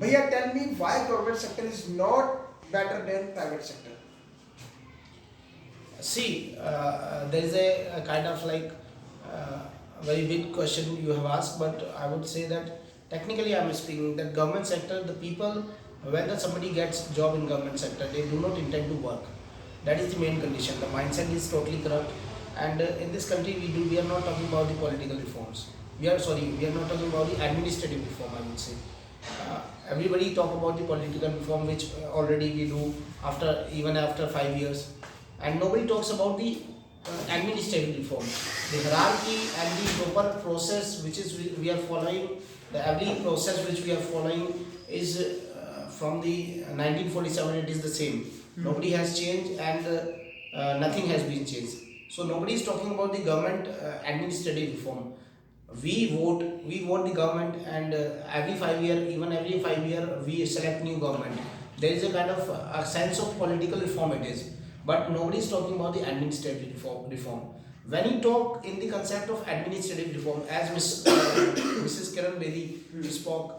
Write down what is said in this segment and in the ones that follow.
भैया tell me why government sector is not better than private sector. See, there is a kind of like very big question you have asked, but I would say that technically I'm speaking that government sector, the people, whether somebody gets job in government sector, they do not intend to work. That is the main condition. The mindset is totally corrupt, and in this country we are not talking about the political reforms. We are not talking about the administrative reform. I would say. Everybody talk about the political reform, which already we do after 5 years, and nobody talks about the administrative reform, the hierarchy and the proper process which is we are following. The every process which we are following is from the 1947. It is the same. Nobody has changed, and nothing has been changed. So nobody is talking about the government administrative reform. We vote the government, and every 5 year, even every 5 year we select new government. There is a kind of a sense of political reform it is, but nobody is talking about the administrative reform. When you talk in the concept of administrative reform, as Mrs. Kiran Bedi spoke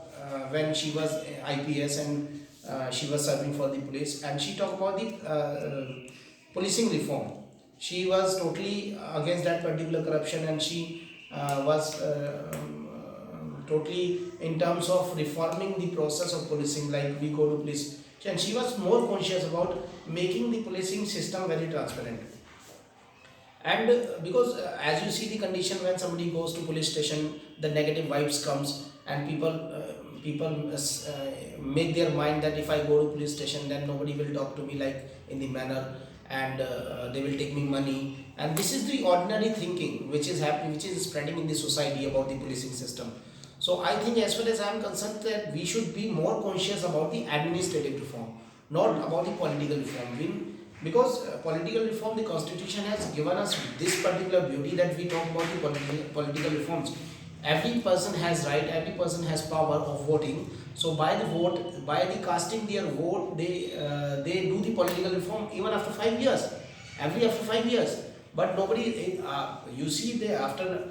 when she was IPS, and she was serving for the police, and she talked about the policing reform. She was totally against that particular corruption, and she was totally in terms of reforming the process of policing, like we go to police, and she was more conscious about making the policing system very transparent. And because as you see the condition, when somebody goes to police station, the negative vibes comes, and people make their mind that if I go to police station, then nobody will talk to me like in the manner, and they will take me money, and this is the ordinary thinking which is happening, which is spreading in the society about the policing system. So I think, as far as I am concerned, that we should be more conscious about the administrative reform, not about the political reform. Because political reform, the constitution has given us this particular beauty that we talk about the political reforms. Every person has right, every person has power of voting. So by the vote, by the casting their vote, they do the political reform even after 5 years, every after 5 years. But nobody, you see, they after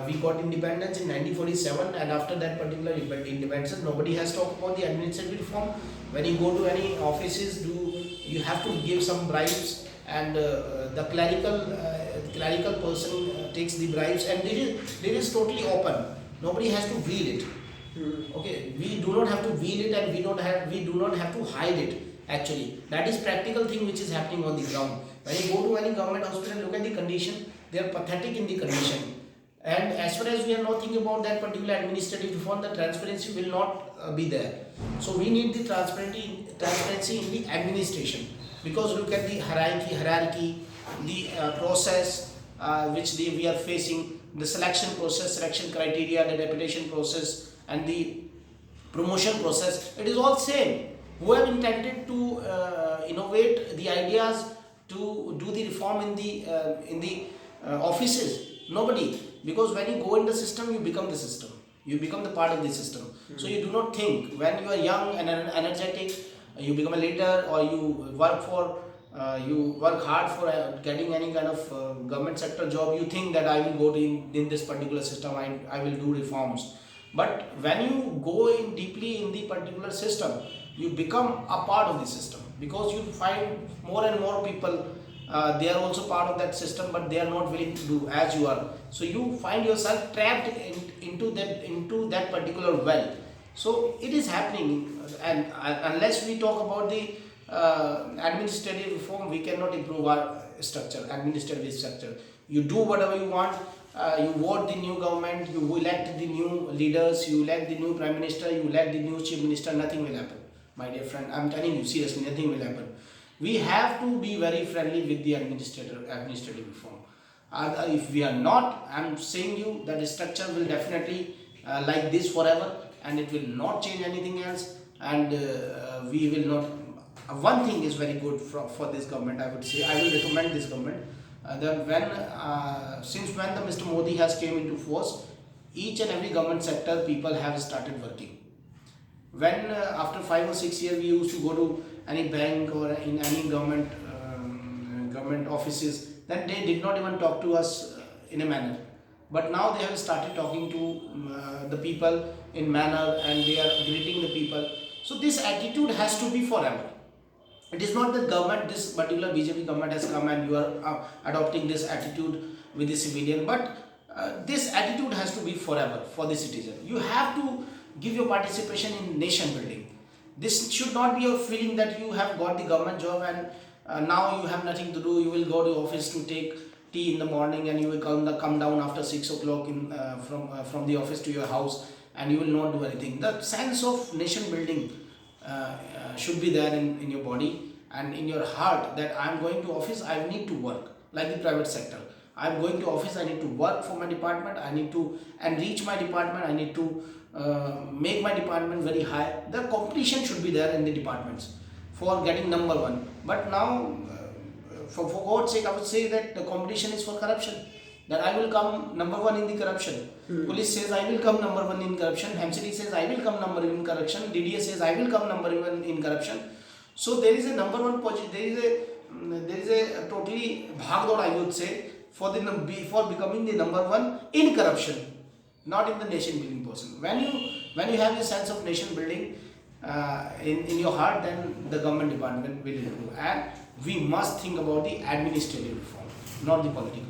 we got independence in 1947, and after that particular independence, nobody has talked about the administrative reform. When you go to any offices, you have to give some bribes, and the clerical person takes the bribes, and it is totally open. Nobody has to veil it. Okay, we do not have to veil it, and we do not have to hide it. Actually, that is practical thing which is happening on the ground. When you go to any government hospital, look at the condition. They are pathetic in the condition. And as far as we are not thinking about that particular administrative reform, the transparency will not be there. So we need the transparency in the administration, because look at the hierarchy, the process we are facing, the selection process, selection criteria, the deputation process, and the promotion process. It is all same. Who have intended to innovate the ideas to do the reform in the offices? Nobody. Because when you go in the system, you become the system, you become the part of the system. So you do not think. When you are young and energetic, you become a leader, or you work hard for getting any kind of government sector job. You think that I will go in this particular system, I will do reforms. But when you go in deeply in the particular system, you become a part of the system, because you find more and more people, they are also part of that system, but they are not willing to do as you are. So you find yourself trapped into that particular well. So it is happening, and unless we talk about the administrative reform, we cannot improve our administrative structure. You do whatever you want. You vote the new government, you elect the new leaders, you elect the new prime minister, you elect the new chief minister. Nothing will happen, my dear friend. I'm telling you seriously, nothing will happen. We have to be very friendly with the administrative reform. If we are not, I'm saying you that the structure will definitely like this forever, and it will not change anything else, and we will not. One thing is very good for this government, I would say. I will recommend this government that since when the Mr. Modi has came into force, each and every government sector people have started working. When after 5 or 6 years we used to go to any bank or in any government offices, then they did not even talk to us in a manner. But now they have started talking to the people in manner, and they are greeting the people. So this attitude has to be forever. It is not the government, this particular BJP government has come and you are adopting this attitude with the civilian, but this attitude has to be forever for the citizen. You have to give your participation in nation building. This should not be a feeling that you have got the government job and now you have nothing to do. You will go to office to take tea in the morning and you will come down after 6 o'clock from the office to your house and you will not do anything. The sense of nation building should be there in your body and in your heart, that I am going to office, I need to work like the private sector. I am going to office, I need to work for my department, I need to enrich my department, I need to make my department very high. The competition should be there in the departments for getting number one. But now, for God's sake, I would say that the competition is for corruption. That I will come number one in the corruption. Police says I will come number one in corruption. MCD says I will come number one in corruption. DDA says I will come number one in corruption. So there is a number one position. There is a totally bhagdod, I would say, for becoming the number one in corruption, not in the nation building person. When you have a sense of nation building in your heart, then the government department will improve. And we must think about the administrative reform, not the political.